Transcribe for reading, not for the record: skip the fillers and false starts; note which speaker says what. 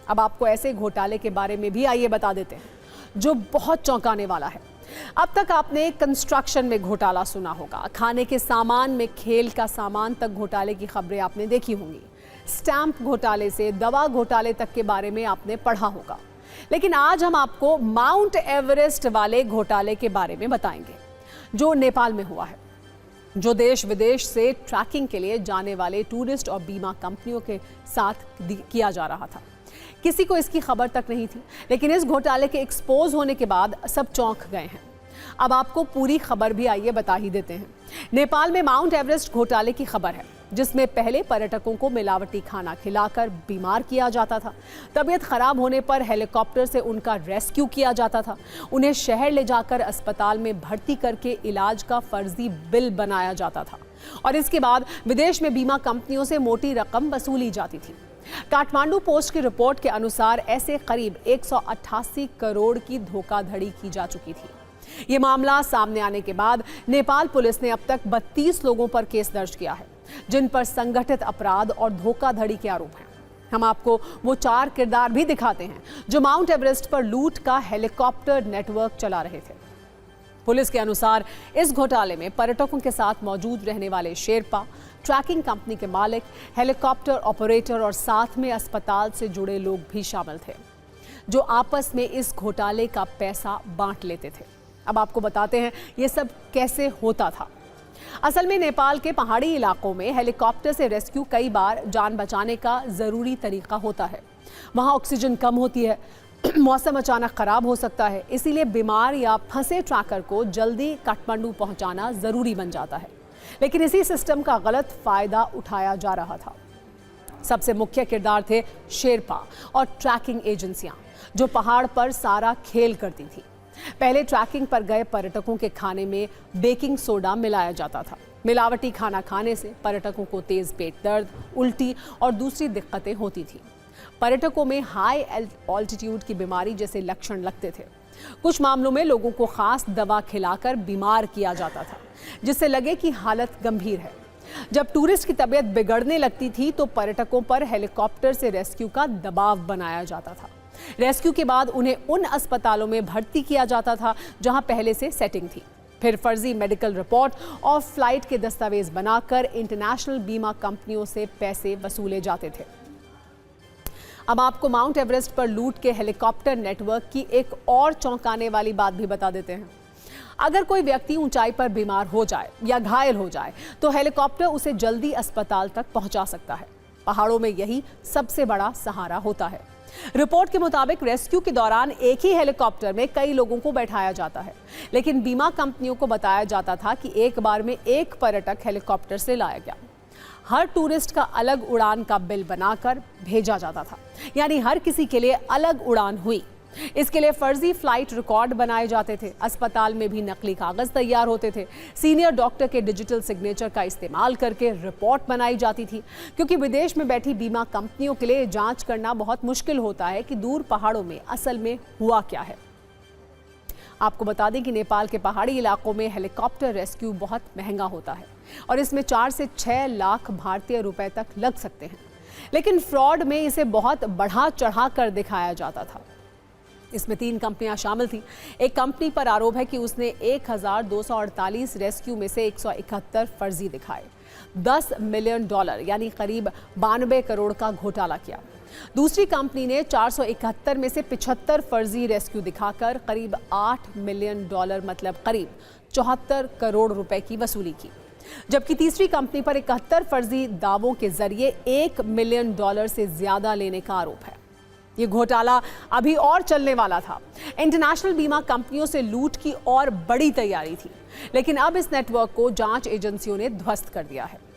Speaker 1: अब आपको ऐसे घोटाले के बारे में भी आइए बता देते हैं जो बहुत चौंकाने वाला है। अब तक आपने कंस्ट्रक्शन में घोटाला सुना होगा, खाने के सामान में खेल का सामान तक घोटाले की खबरें आपने देखी होंगी, स्टैंप घोटाले से दवा घोटाले तक के बारे में आपने पढ़ा होगा। लेकिन आज हम आपको माउंट एवरेस्ट वाले घोटाले के बारे में बताएंगे जो नेपाल में हुआ है, जो देश विदेश से ट्रैकिंग के लिए जाने वाले टूरिस्ट और बीमा कंपनियों के साथ किया जा रहा था। किसी को इसकी खबर तक नहीं थी, लेकिन इस घोटाले के एक्सपोज होने के बाद सब चौंक गए हैं। अब आपको पूरी खबर भी आइए बता ही देते हैं। नेपाल में माउंट एवरेस्ट घोटाले की खबर है, जिसमें पहले पर्यटकों को मिलावटी खाना खिलाकर बीमार किया जाता था। तबीयत खराब होने पर हेलीकॉप्टर से उनका रेस्क्यू किया जाता था। उन्हें शहर ले जाकर अस्पताल में भर्ती करके इलाज का फर्जी बिल बनाया जाता था और इसके बाद विदेश में बीमा कंपनियों से मोटी रकम वसूली जाती थी। काठमांडू पोस्ट की रिपोर्ट के अनुसार ऐसे करीब 188 करोड़ की धोखाधड़ी की जा चुकी थी। ये मामला सामने आने के बाद नेपाल पुलिस ने अब तक 32 लोगों पर केस दर्ज किया है, जिन पर संगठित अपराध और धोखाधड़ी के आरोप हैं। हम आपको वो 4 किरदार भी दिखाते हैं जो माउंट एवरेस्ट पर लूट का हेलीकॉप्टर नेटवर्क चला रहे थे। पुलिस के अनुसार इस घोटाले में पर्यटकों के साथ मौजूद रहने वाले शेरपा, ट्रैकिंग कंपनी के मालिक, हेलीकॉप्टर ऑपरेटर और साथ में अस्पताल से जुड़े लोग भी शामिल थे, जो आपस में इस घोटाले का पैसा बांट लेते थे। अब आपको बताते हैं ये सब कैसे होता था। असल में नेपाल के पहाड़ी इलाकों में हेलीकॉप्टर से रेस्क्यू कई बार जान बचाने का जरूरी तरीका होता है। वहां ऑक्सीजन कम होती है, मौसम अचानक खराब हो सकता है, इसीलिए बीमार या फंसे ट्रैकर को जल्दी काठमांडू पहुंचाना जरूरी बन जाता है। लेकिन इसी सिस्टम का गलत फायदा उठाया जा रहा था। सबसे मुख्य किरदार थे शेरपा और ट्रैकिंग एजेंसियां, जो पहाड़ पर सारा खेल करती थी। पहले ट्रैकिंग पर गए पर्यटकों के खाने में बेकिंग सोडा मिलाया जाता था। मिलावटी खाना खाने से पर्यटकों को तेज पेट दर्द, उल्टी और दूसरी दिक्कतें होती थी। पर्यटकों में हाई ऑल्टीट्यूड की बीमारी जैसे लक्षण लगते थे। कुछ मामलों में लोगों को खास दवा खिलाकर बीमार किया जाता था, जिससे लगे कि हालत गंभीर है। जब टूरिस्ट की तबीयत बिगड़ने लगती थी तो पर्यटकों पर हेलीकॉप्टर से रेस्क्यू का दबाव बनाया जाता था। रेस्क्यू के बाद उन्हें उन अस्पतालों में भर्ती किया जाता था जहां पहले से सेटिंग थी। फिर फर्जी मेडिकल रिपोर्ट और फ्लाइट के दस्तावेज बनाकर इंटरनेशनल बीमा कंपनियों से पैसे वसूले जाते थे। अब आपको माउंट एवरेस्ट पर लूट के हेलीकॉप्टर नेटवर्क की एक और चौंकाने वाली बात भी बता देते हैं। अगर कोई व्यक्ति ऊंचाई पर बीमार हो जाए या घायल हो जाए तो हेलीकॉप्टर उसे जल्दी अस्पताल तक पहुंचा सकता है। पहाड़ों में यही सबसे बड़ा सहारा होता है। रिपोर्ट के मुताबिक रेस्क्यू के दौरान एक ही हेलीकॉप्टर में कई लोगों को बैठाया जाता है, लेकिन बीमा कंपनियों को बताया जाता था कि एक बार में एक पर्यटक हेलीकॉप्टर से लाया गया। हर टूरिस्ट का अलग उड़ान का बिल बनाकर भेजा जाता था, यानी हर किसी के लिए अलग उड़ान हुई। इसके लिए फर्जी फ्लाइट रिकॉर्ड बनाए जाते थे। अस्पताल में भी नकली कागज तैयार होते थे। सीनियर डॉक्टर के डिजिटल सिग्नेचर का इस्तेमाल करके रिपोर्ट बनाई जाती थी, क्योंकि विदेश में बैठी बीमा कंपनियों के लिए जांच करना बहुत मुश्किल होता है कि दूर पहाड़ों में असल में हुआ क्या है। आपको बता दें कि नेपाल के पहाड़ी इलाकों में हेलीकॉप्टर रेस्क्यू बहुत महंगा होता है और इसमें 4 से 6 लाख भारतीय रुपए तक लग सकते हैं। लेकिन फ्रॉड में इसे बहुत बढ़ा चढ़ा कर दिखाया जाता था। इसमें 3 कंपनियां शामिल थीं। एक कंपनी पर आरोप है कि उसने 1248 रेस्क्यू में से 171 फर्जी दिखाए, $10 मिलियन यानी करीब 92 करोड़ का घोटाला किया। दूसरी कंपनी ने 471 में से 75 फर्जी रेस्क्यू दिखाकर करीब $8 मिलियन मतलब करीब 74 करोड़ रुपए की वसूली की। जबकि तीसरी कंपनी पर 71 फर्जी दावों के जरिए $1 मिलियन से ज्यादा लेने का आरोप है। ये घोटाला अभी और चलने वाला था। इंटरनेशनल बीमा कंपनियों से लूट की और बड़ी तैयारी थी, लेकिन अब इस नेटवर्क को जांच एजेंसियों ने ध्वस्त कर दिया है।